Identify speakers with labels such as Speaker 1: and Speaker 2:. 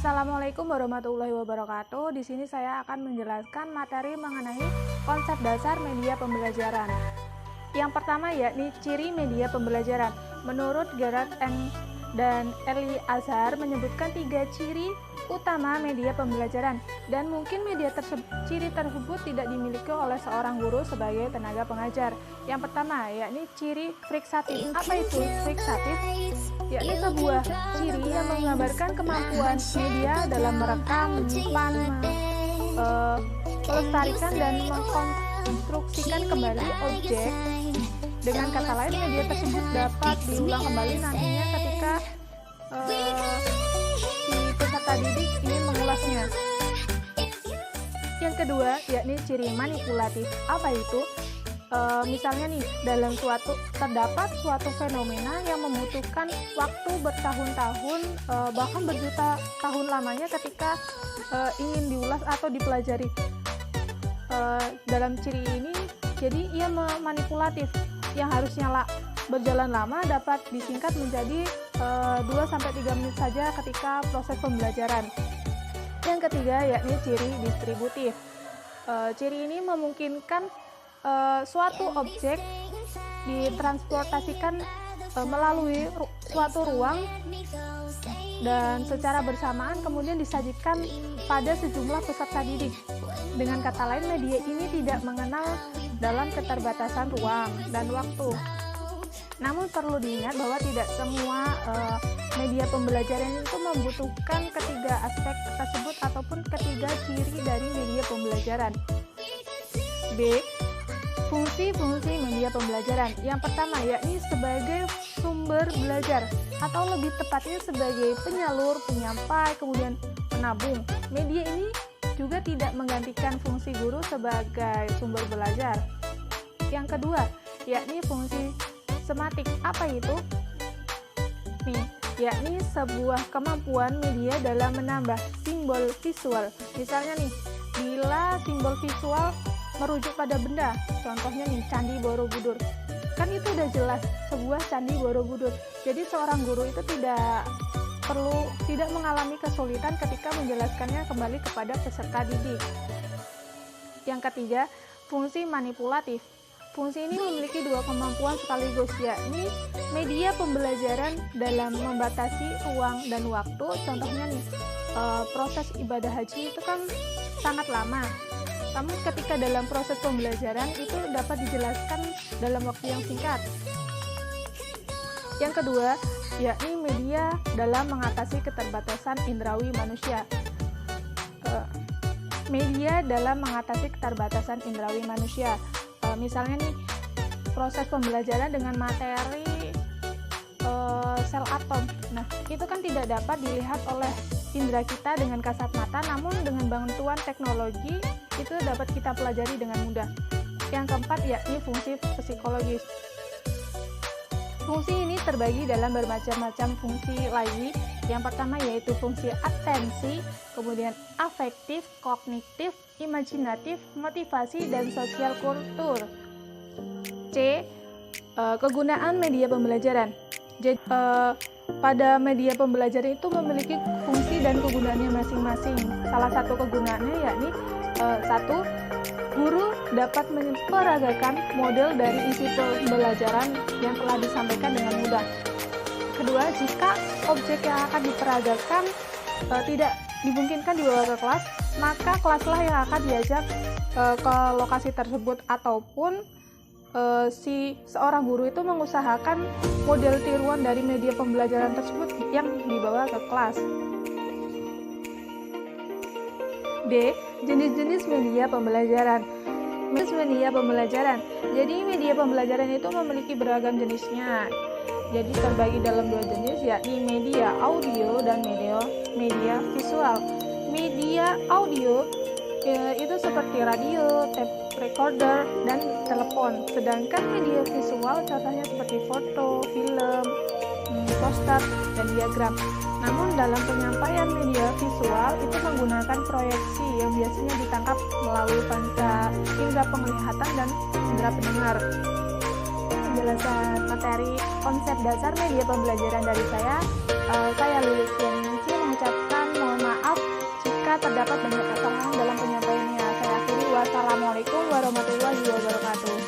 Speaker 1: Assalamualaikum warahmatullahi wabarakatuh. Di sini saya akan menjelaskan materi mengenai konsep dasar media pembelajaran. Yang pertama yakni ciri media pembelajaran. Menurut Gerard dan Elie Azhar menyebutkan 3 ciri utama media pembelajaran, dan mungkin ciri tersebut tidak dimiliki oleh seorang guru sebagai tenaga pengajar. Yang pertama yakni ciri friksatif. Apa itu friksatif? Yakni sebuah ciri yang menggambarkan kemampuan media dalam merekam, menyimpan, melestarikan dan mengkonstruksikan kembali objek. Dengan kata lain, media tersebut dapat diulang kembali nantinya ketika si peserta didik ingin mengulasnya. Yang kedua yakni ciri manipulatif. Apa itu? Misalnya nih, terdapat suatu fenomena yang membutuhkan waktu bertahun-tahun, bahkan berjuta tahun lamanya ketika ingin diulas atau dipelajari. Dalam ciri ini, jadi ia manipulatif, yang harusnya berjalan lama dapat disingkat menjadi 2-3 menit saja ketika proses pembelajaran. Yang ketiga yakni ciri distributif. Ciri ini memungkinkan suatu objek ditransportasikan melalui suatu ruang dan secara bersamaan kemudian disajikan pada sejumlah peserta didik. Dengan kata lain, media ini tidak mengenal dalam keterbatasan ruang dan waktu. Namun perlu diingat bahwa tidak semua media pembelajaran itu membutuhkan ketiga aspek tersebut ataupun ketiga ciri dari media pembelajaran. B. Fungsi-fungsi media pembelajaran. Yang pertama yakni sebagai sumber belajar, atau lebih tepatnya sebagai penyalur, penyampai, kemudian penabung. Media ini juga tidak menggantikan fungsi guru sebagai sumber belajar. Yang kedua yakni fungsi sematik. Apa itu? Yakni sebuah kemampuan media dalam menambah simbol visual. Misalnya nih, bila simbol visual merujuk pada benda, contohnya nih Candi Borobudur, kan itu udah jelas sebuah Candi Borobudur. Jadi seorang guru itu tidak mengalami kesulitan ketika menjelaskannya kembali kepada peserta didik. Yang ketiga, fungsi manipulatif. Fungsi ini memiliki 2 kemampuan sekaligus, yakni media pembelajaran dalam membatasi ruang dan waktu. Contohnya nih, proses ibadah haji itu kan sangat lama. Namun ketika dalam proses pembelajaran itu dapat dijelaskan dalam waktu yang singkat. Yang kedua, yakni media dalam mengatasi keterbatasan indrawi manusia. Media dalam mengatasi keterbatasan indrawi manusia. Misalnya nih, proses pembelajaran dengan materi sel atom. Nah, itu kan tidak dapat dilihat oleh indera kita dengan kasat mata, namun dengan bantuan teknologi itu dapat kita pelajari dengan mudah. Yang keempat yakni fungsi psikologis. Fungsi ini terbagi dalam bermacam-macam fungsi lagi. Yang pertama yaitu fungsi atensi, kemudian afektif, kognitif, imajinatif, motivasi, dan sosial kultur. C. Kegunaan media pembelajaran. Jadi, pada media pembelajaran itu memiliki fungsi dan kegunaannya masing-masing. Salah satu kegunaannya yakni 1. Guru dapat memperagakan model dari isi pembelajaran yang telah disampaikan dengan mudah. Kedua, jika objek yang akan diperagakan tidak dimungkinkan dibawa ke kelas, maka kelaslah yang akan diajak ke lokasi tersebut, ataupun seorang guru itu mengusahakan model tiruan dari media pembelajaran tersebut yang dibawa ke kelas. D. Jenis-jenis media pembelajaran. Media pembelajaran. Jadi media pembelajaran itu memiliki beragam jenisnya. Jadi terbagi dalam 2 jenis, yakni media audio dan media visual. Media audio itu seperti radio, tape recorder, dan telepon. Sedangkan media visual contohnya seperti foto, film, poster, dan diagram. Namun dalam penyampaian media visual itu menggunakan proyeksi yang biasanya ditangkap melalui panca indera penglihatan dan indera pendengar. Penjelasan materi konsep dasar media pembelajaran dari saya Lilis Yaningsi mengucapkan mohon maaf terdapat banyak kesalahan dalam penyampaiannya. Saya akhiri, wassalamualaikum warahmatullahi wabarakatuh.